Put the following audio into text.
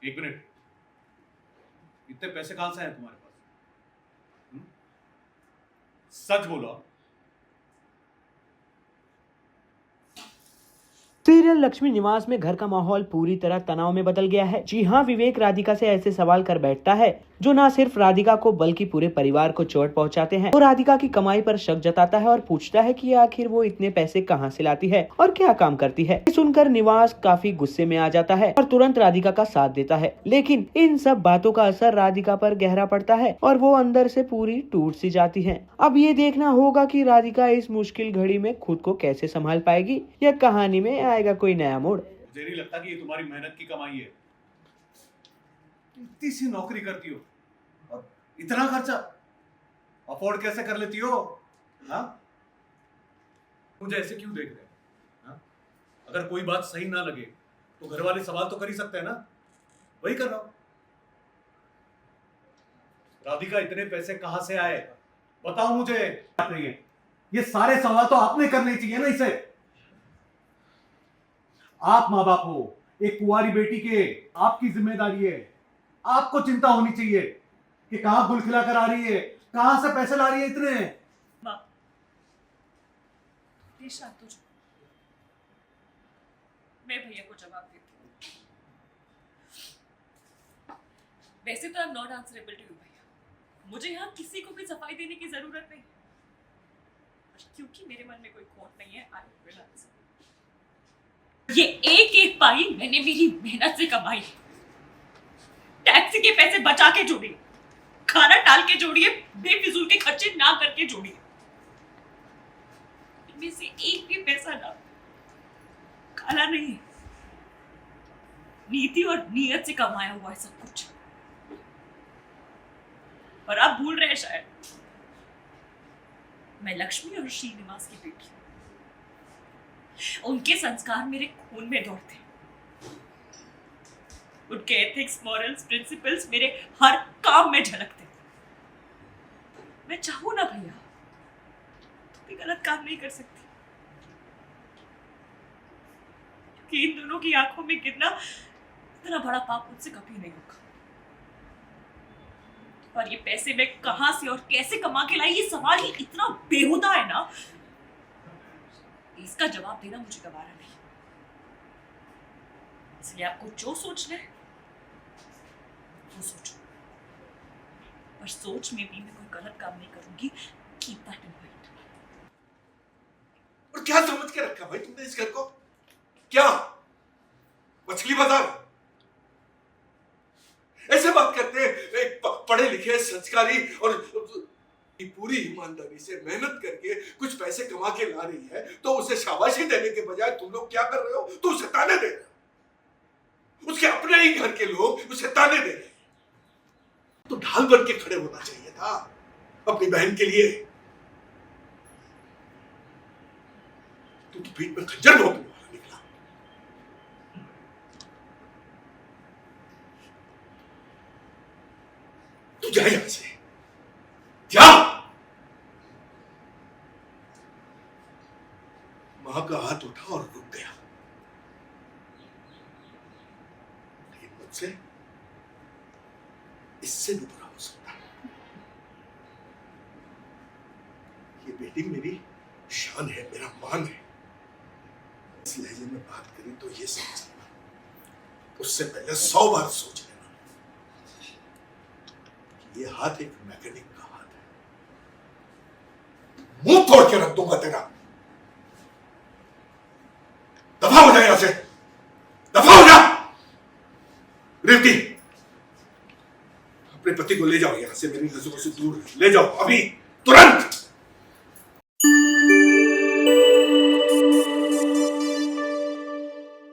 एक मिनट, इतने पैसे कहां से आए तुम्हारे पास? हुँ? सच बोलो। सीरियल लक्ष्मी निवास में घर का माहौल पूरी तरह तनाव में बदल गया है। जी हाँ, विवेक राधिका से ऐसे सवाल कर बैठता है जो ना सिर्फ राधिका को बल्कि पूरे परिवार को चोट पहुंचाते हैं। वो राधिका की कमाई पर शक जताता है और पूछता है कि आखिर वो इतने पैसे कहां से लाती है और क्या काम करती है। सुनकर निवास काफी गुस्से में आ जाता है और तुरंत राधिका का साथ देता है, लेकिन इन सब बातों का असर राधिका पर गहरा पड़ता है और वो अंदर से पूरी टूट सी जाती है। अब ये देखना होगा कि राधिका इस मुश्किल घड़ी में खुद को कैसे संभाल पाएगी या कहानी में आएगा कोई नया मोड़। मुझे नहीं लगता कि ये तुम्हारी मेहनत की कमाई है। इतनी सी नौकरी करती हो और इतना खर्चा अफोर्ड कैसे कर लेती हो? हाँ, मुझे ऐसे क्यों देख रहे हैं? हाँ? अगर कोई बात सही ना लगे तो घर वाले सवाल तो कर ही सकते हैं ना, वही कर रहा हूं। राधिका, इतने पैसे कहां से आए बताओ मुझे। नहीं है, ये सारे सवाल तो आपने करने चाहिए ना इसे। आप माँ बाप हो, एक कुंवारी बेटी के, आपकी जिम्मेदारी है। आपको चिंता होनी चाहिए कि कहां गुल खिला कर आ रही है, कहां से पैसे ला रही है इतने। माँ, प्लीज शांत हो जाओ। मैं भैया को जवाब देती हूँ। वैसे तो I am not answerable to you भैया, मुझे यहाँ किसी को भी सफाई देने की जरूरत नहीं, और क्योंकि मेरे मन में कोई खोट नहीं है, आई विल आंसर। ये एक एक पाई मैंने मेरी मेहनत से कमाई है। टैक्सी के पैसे बचा के जोड़िए, खाना टाल के जोड़िए, बेफिजूल के खर्चे ना करके जोड़िए। इनमें से एक भी पैसा ना काला नहीं है, नीति और नियत से कमाया हुआ है सब कुछ। और आप भूल रहे हैं शायद, मैं लक्ष्मी और श्रीनिवास की बेटी हूं। उनके संस्कार मेरे खून में दौड़ते हैं। उनके एथिक्स, मॉरल्स, प्रिंसिपल्स मेरे हर काम में झलकते हैं। मैं चाहूं ना भैया तो भी गलत काम नहीं कर सकती, क्योंकि इन दोनों की आंखों में गिरना इतना बड़ा पाप मुझसे कभी नहीं होगा। और ये पैसे मैं कहां से और कैसे कमा के लाई, ये सवाल ही इतना बेहुदा है ना, इसका जवाब देना मुझे गवारा नहीं। इसलिए आपको जो सोचना है वो सोचो, पर सोच में भी मैं कोई गलत काम नहीं करूंगी। Keep that in mind. और क्या समझ के रखा भाई तुमने इस घर को? क्या मछली बाजार? ऐसे बात करते हैं एक पढ़े लिखे, संस्कारी और पूरी ईमानदारी से मेहनत करके कुछ पैसे कमा के ला रही है, तो उसे शाबाशी देने के बजाय तुम लोग क्या कर रहे हो? तो उसे ताने दे रहे हो। उसके अपने ही घर के लोग उसे ताने दे रहे हैं। तो ढाल बन के खड़े होना चाहिए था अपनी बहन के लिए। तू तो पीठ में खंजर भोंकने वाला निकला। तू जा यहां से, जा। मां का हाथ उठा और रुक गया, लेकिन मुझसे इससे भी बुरा हो सकता है। ये बेटी मेरी शान है, मेरा मान है। इस लहजे में बात करी तो ये समझ लेना, उससे पहले 100 बार सोच लेना। ये हाथ एक मैकेनिक का हाथ है, मुंह तोड़ के रख दूंगा तेरा। दफा हो जाए यहां से, दफा हो जा। रेवती, अपने पति को ले जाओ यहां से, मेरी नजरों से दूर ले जाओ अभी, तुरंत।